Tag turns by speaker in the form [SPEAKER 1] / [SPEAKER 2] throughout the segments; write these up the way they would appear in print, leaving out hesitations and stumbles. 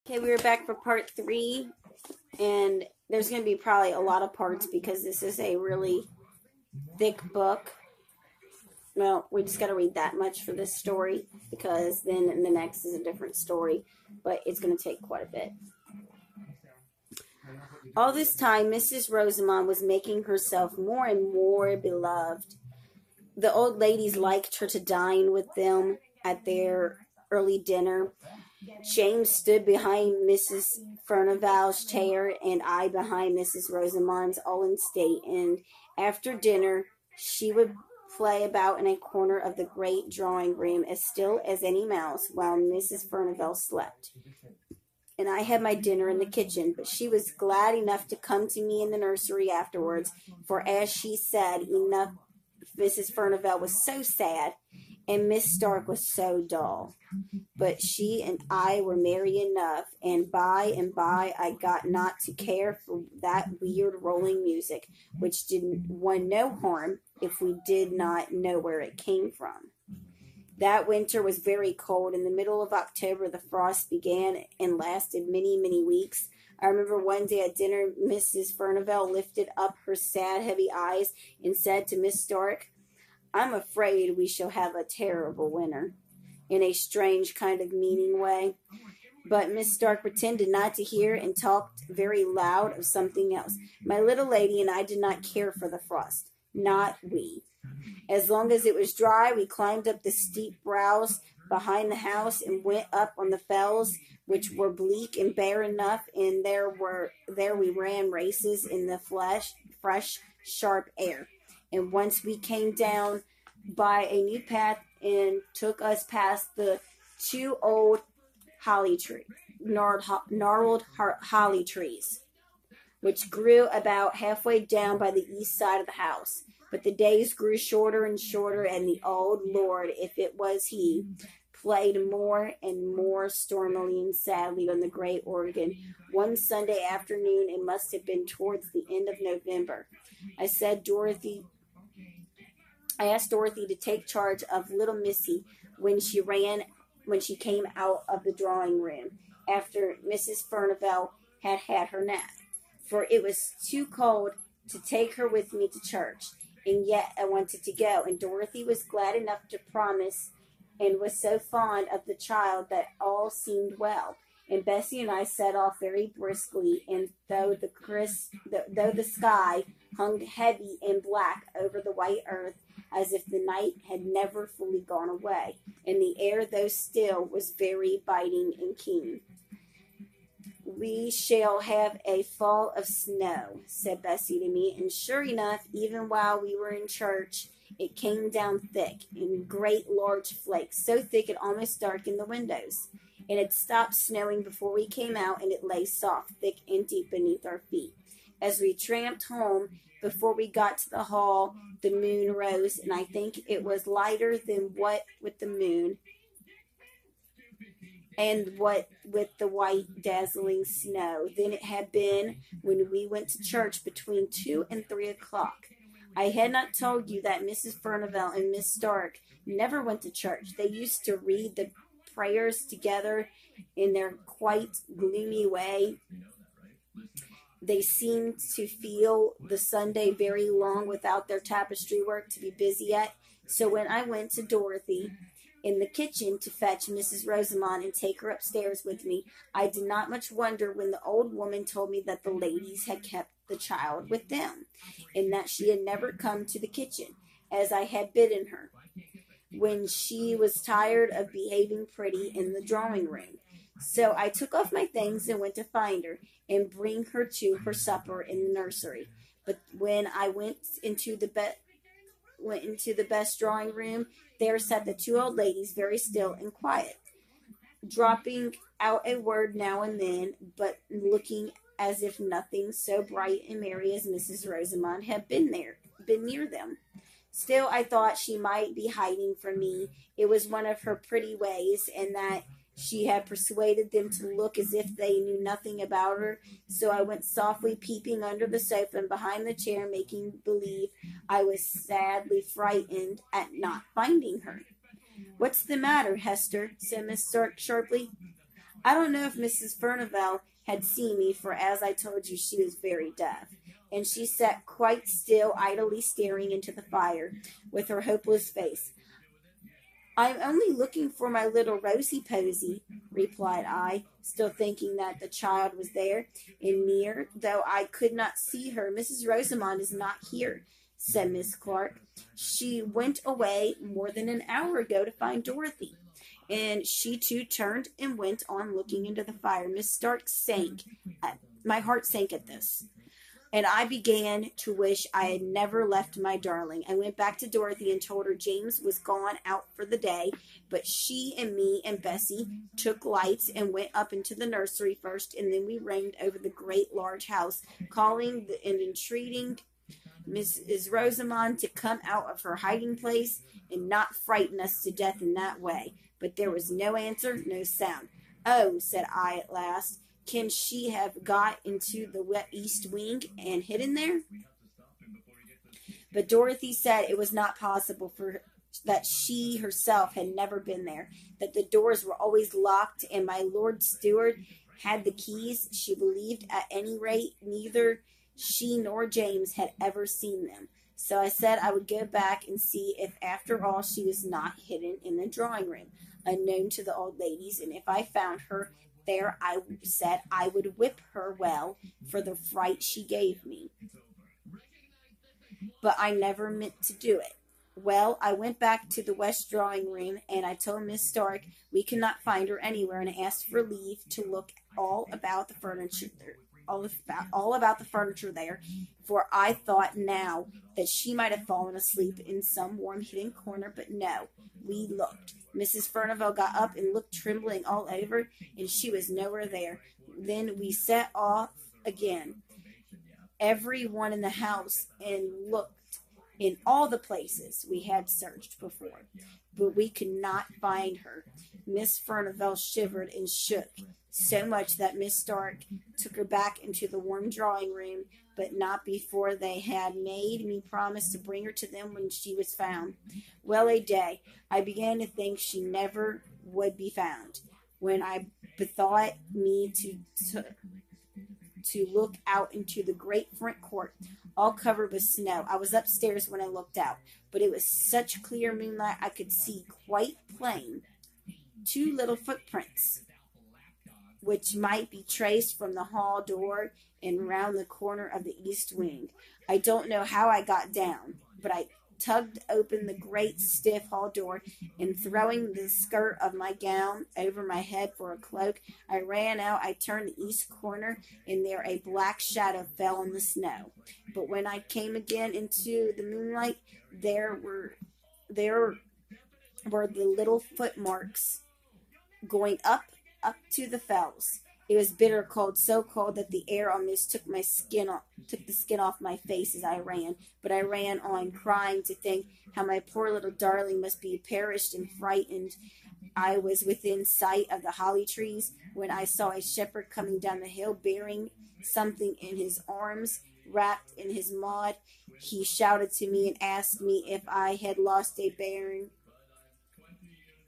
[SPEAKER 1] Okay, we are back for part 3, and there's going to be probably a lot of parts because this is a really thick book. Well, we just got to read that much for this story because then the next is a different story, but it's going to take quite a bit. All this time, Mrs. Rosamond was making herself more and more beloved. The old ladies liked her to dine with them at their early dinner. James stood behind Mrs. Furnivall's chair, and I behind Mrs. Rosamond's, all in state, and after dinner she would play about in a corner of the great drawing-room as still as any mouse, while Mrs. Furnivall slept. And I had my dinner in the kitchen, but she was glad enough to come to me in the nursery afterwards, for as she said, enough Mrs. Furnivall was so sad, and Miss Stark was so dull. But she and I were merry enough, and by I got not to care for that weird rolling music, which did one no harm if we did not know where it came from. That winter was very cold. In the middle of October, the frost began and lasted many, many weeks. I remember one day at dinner, Mrs. Furnivall lifted up her sad, heavy eyes and said to Miss Stark, "I'm afraid we shall have a terrible winter," in a strange kind of meaning way. But Miss Stark pretended not to hear and talked very loud of something else. My little lady and I did not care for the frost. Not we. As long as it was dry, we climbed up the steep brows behind the house and went up on the fells, which were bleak and bare enough, and there we ran races in the fresh, sharp air. And once we came down by a new path and took us past the 2 old gnarled holly trees, which grew about halfway down by the east side of the house. But the days grew shorter and shorter, and the old lord, if it was he, played more and more stormily and sadly on the great organ. One Sunday afternoon, it must have been towards the end of November, I asked Dorothy to take charge of little Missy when she came out of the drawing room after Mrs. Furnivall had had her nap, for it was too cold to take her with me to church, and yet I wanted to go, and Dorothy was glad enough to promise, and was so fond of the child that all seemed well. And Bessie and I set off very briskly, and though the sky hung heavy and black over the white earth, as if the night had never fully gone away, and the air, though still, was very biting and keen. "We shall have a fall of snow," said Bessie to me, and sure enough, even while we were in church, it came down thick, in great large flakes, so thick it almost darkened the windows. It had stopped snowing before we came out, and it lay soft, thick, and deep beneath our feet. As we tramped home, before we got to the hall, the moon rose, and I think it was lighter than what with the moon, and what with the white dazzling snow, than it had been when we went to church between 2 and 3 o'clock. I had not told you that Mrs. Furnivall and Miss Stark never went to church. They used to read the prayers together in their quite gloomy way. They seemed to feel the Sunday very long without their tapestry work to be busy at. So when I went to Dorothy in the kitchen to fetch Mrs. Rosamond and take her upstairs with me, I did not much wonder when the old woman told me that the ladies had kept the child with them, and that she had never come to the kitchen, as I had bidden her, when she was tired of behaving pretty in the drawing-room. So I took off my things and went to find her, and bring her to her supper in the nursery. But when I went into the best drawing room, there sat the 2 old ladies, very still and quiet, dropping out a word now and then, but looking as if nothing so bright and merry as Mrs. Rosamond had been near them. Still, I thought she might be hiding from me. It was one of her pretty ways, and that she had persuaded them to look as if they knew nothing about her. So I went softly peeping under the sofa and behind the chair, making believe I was sadly frightened at not finding her. "What's the matter, Hester?" said Miss Stark sharply. I don't know if Mrs. Furnivall had seen me, for as I told you, she was very deaf, and she sat quite still, idly staring into the fire, with her hopeless face. "I'm only looking for my little Rosy Posy," replied I, still thinking that the child was there and near, though I could not see her. "Mrs. Rosamond is not here," said Miss Clark. "She went away more than an hour ago to find Dorothy." And she too turned and went on looking into the fire. Miss Stark sank. My heart sank at this, and I began to wish I had never left my darling. I went back to Dorothy and told her James was gone out for the day, but she and me and Bessie took lights and went up into the nursery first, and then we reigned over the great large house, calling and entreating Mrs. Rosamond to come out of her hiding place and not frighten us to death in that way. But there was no answer, no sound. "Oh," said I at last, "can she have got into the east wing and hidden there?" But Dorothy said it was not possible, for that she herself had never been there, that the doors were always locked, and my Lord Steward had the keys. She believed, at any rate, neither she nor James had ever seen them. So I said I would go back and see if after all she was not hidden in the drawing room, unknown to the old ladies, and if I found her there, I said I would whip her well for the fright she gave me. But I never meant to do it. Well, I went back to the west drawing room, and I told Miss Stark we could not find her anywhere, and asked for leave to look all about the furniture there, for I thought now that she might have fallen asleep in some warm hidden corner. But no, we looked. Mrs. Furnivall got up and looked trembling all over, and she was nowhere there. Then we set off again, every one in the house, and looked in all the places we had searched before, but we could not find her. Miss Furnivall shivered and shook so much that Miss Stark took her back into the warm drawing room, but not before they had made me promise to bring her to them when she was found. Well a day, I began to think she never would be found, when I bethought me to look out into the great front court, all covered with snow. I was upstairs when I looked out, but it was such clear moonlight I could see quite plain 2 little footprints, which might be traced from the hall door and round the corner of the east wing. I don't know how I got down, but I tugged open the great stiff hall door, and throwing the skirt of my gown over my head for a cloak, I ran out. I turned the east corner, and there a black shadow fell on the snow. But when I came again into the moonlight, there were the little footmarks going up to the fells. It was bitter cold, so cold that the air almost took the skin off my face as I ran. But I ran on, crying to think how my poor little darling must be perished and frightened. I was within sight of the holly trees when I saw a shepherd coming down the hill, bearing something in his arms, wrapped in his maud. He shouted to me and asked me if I had lost a bairn,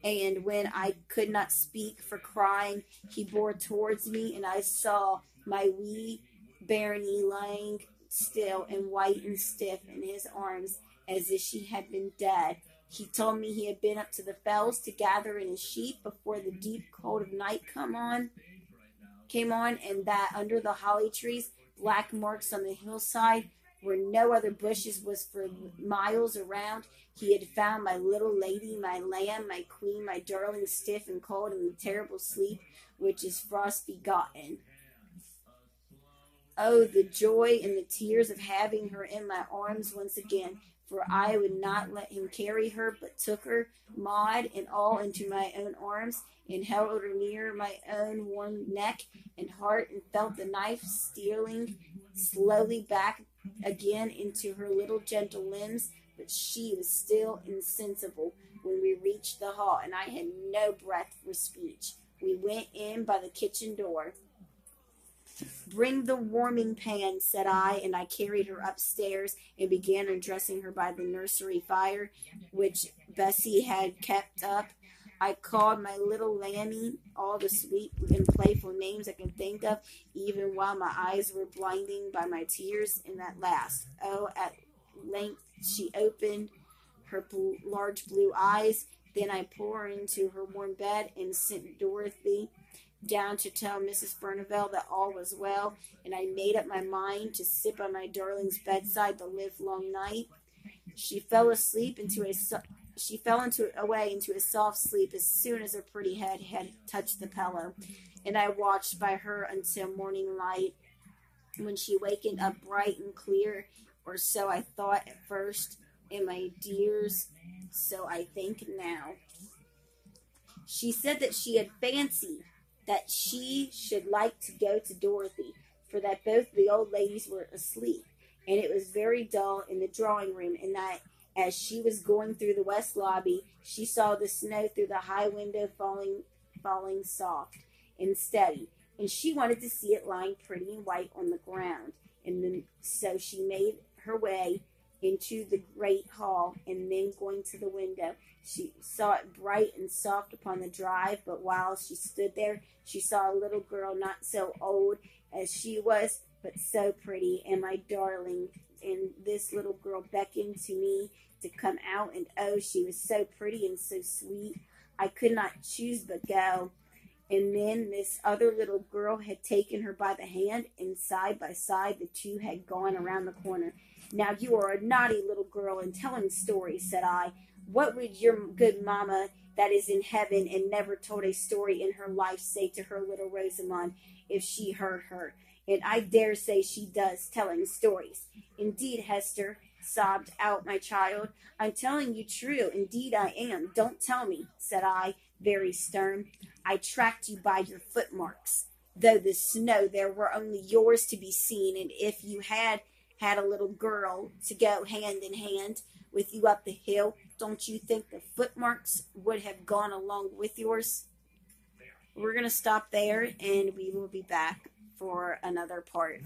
[SPEAKER 1] and when I could not speak for crying, he bore towards me, and I saw my wee bairnie lying still and white and stiff in his arms, as if she had been dead. He told me he had been up to the fells to gather in his sheep before the deep cold of night came on, and that under the holly trees, black marks on the hillside, where no other bushes was for miles around, he had found my little lady, my lamb, my queen, my darling, stiff and cold in the terrible sleep which is frost begotten. Oh, the joy and the tears of having her in my arms once again, for I would not let him carry her, but took her, Maud, and all into my own arms, and held her near my own warm neck and heart, and felt the knife stealing slowly back again into her little gentle limbs. But she was still insensible when we reached the hall, and I had no breath for speech. We went in by the kitchen door. "Bring the warming pan," said I, and I carried her upstairs and began undressing her by the nursery fire, which Bessie had kept up. I called my little lammy all the sweet and playful names I can think of, even while my eyes were blinding by my tears in that last. Oh, at length she opened her large blue eyes. Then I pulled her into her warm bed and sent Dorothy down to tell Mrs. Burneville that all was well, and I made up my mind to sit by my darling's bedside the livelong night. She fell asleep into a she fell into away into a soft sleep as soon as her pretty head had touched the pillow, and I watched by her until morning light, when she wakened up bright and clear, or so I thought at first, and my dears, so I think now. She said that she had fancied that she should like to go to Dorothy, for that both the old ladies were asleep, and it was very dull in the drawing room, and that as she was going through the west lobby, she saw the snow through the high window falling soft and steady, and she wanted to see it lying pretty and white on the ground. And then, so she made her way into the great hall, and then going to the window, she saw it bright and soft upon the drive. But while she stood there, she saw a little girl, not so old as she was, but so pretty, and my darling. And this little girl beckoned to me to come out, and oh, she was so pretty and so sweet, I could not choose but go. And then this other little girl had taken her by the hand, and side by side the two had gone around the corner. Now you are a naughty little girl and telling stories, said I. What would your good mamma that is in heaven and never told a story in her life say to her little Rosamond if she heard her? And I dare say she does, telling stories. Indeed, Hester, sobbed out my child, I'm telling you true. Indeed I am. Don't tell me, said I, very stern. I tracked you by your footmarks, though the snow there were only yours to be seen, and if you had had a little girl to go hand in hand with you up the hill, don't you think the footmarks would have gone along with yours? We're going to stop there, and we will be back for another part.